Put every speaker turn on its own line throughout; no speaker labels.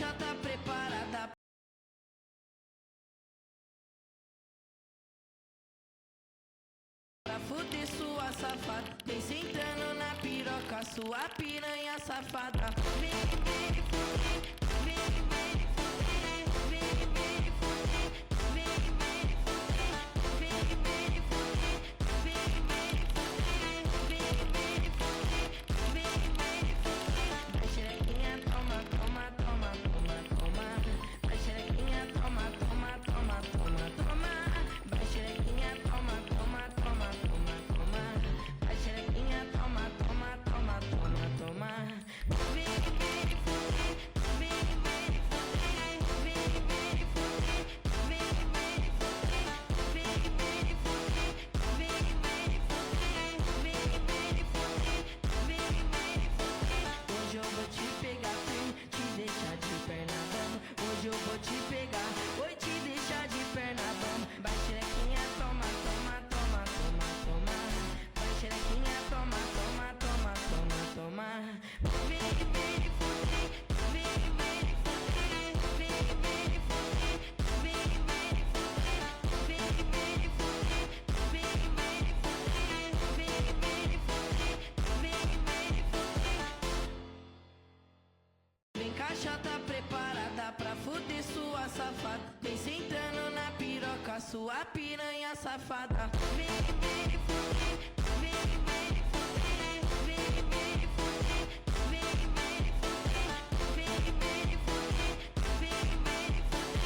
caixa tá preparada pra fuder sua safada. Vem sentando na piroca, sua piranha safada. Vem, vem, fuder, vem, vem, fuder, vem, vem, fuder, vem, vem, fuder, vem, vem, fuder, vem, vem, fuder, vem, vem, fuder, vem, vem, fuder. Vai xerequinha, toma, toma, toma, toma, toma. Vai xerequinha, toma, toma, toma, toma, toma. Vai xerequinha, toma, toma, toma, toma, toma. Vai xerequinha, toma, toma, toma, toma, toma. Vem, vem, fuder, vem, vem, fuder, vem, vem, fuder, vem, vem, fuder, vem, vem, fuder, vem, vem, fuder, vem, vem, fuder, vem, vem, fuder. Hoje eu vou te pegar, te deixar de perna bamba. Hoje eu vou te pegar, vou te deixar de perna bamba. Vai xerequinha, toma, toma, toma, toma, toma. Vai xerequinha, toma, toma, toma, toma, toma. Vem, vem, fuder, vem, vem, fuder, vem, vem, fuder, vem, vem, fuder, vem, vem, fuder, vem, vem, fuder, vem, vem, fuder, vem, vem, fuder. Vem caixa tá preparada pra fuder sua safada. Vem sentando na piroca, sua piranha safada. Vem, vem, fuder, vem, vem, fuder, vem, vem, fuder, vem, vem, fuder, vem, vem, fuder, vem, vem, fuder,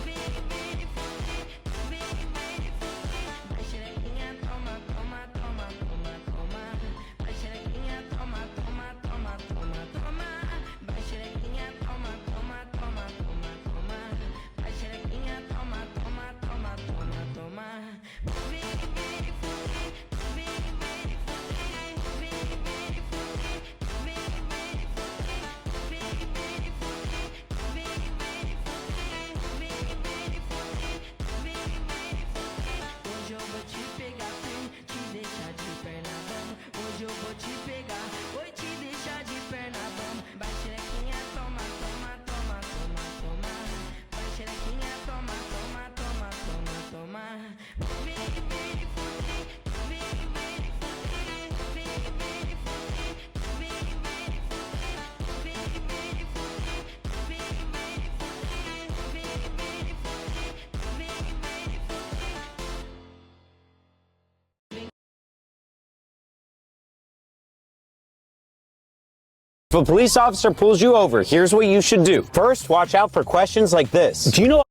vem, vem, fuder, vem, vem, fuder. Vai xerequinha, toma, toma, toma, toma, toma. Vai xerequinha, toma, toma, toma, toma, toma. Vai xerequinha, toma, toma, toma, toma, toma. Vai xerequinha, toma, toma, toma, toma, toma. Vem, vem, fuder, vem, vem, fuder, vem, vem, fuder, vem, vem, fuder, vem, vem, fuder, vem, vem, fuder, vem, vem, fuder, vem, vem, fuder. Hoje eu vou te pegar, te deixar de perna bamba. Hoje eu vou te pegar, vou te deixar de perna bamba. Vai xerequinha, toma, toma, toma, toma, toma. Vai xerequinha, toma, toma, toma, toma, toma. Vem, vem, fuder, vem, vem, fuder, vem, vem, fuder, vem, vem, fuder, vem, vem, fuder, vem, vem, fuder, vem, vem, fuder, vem, vem, fuder.
If a police officer pulls you over, here's what you should do. First, watch out for questions like this. Do you know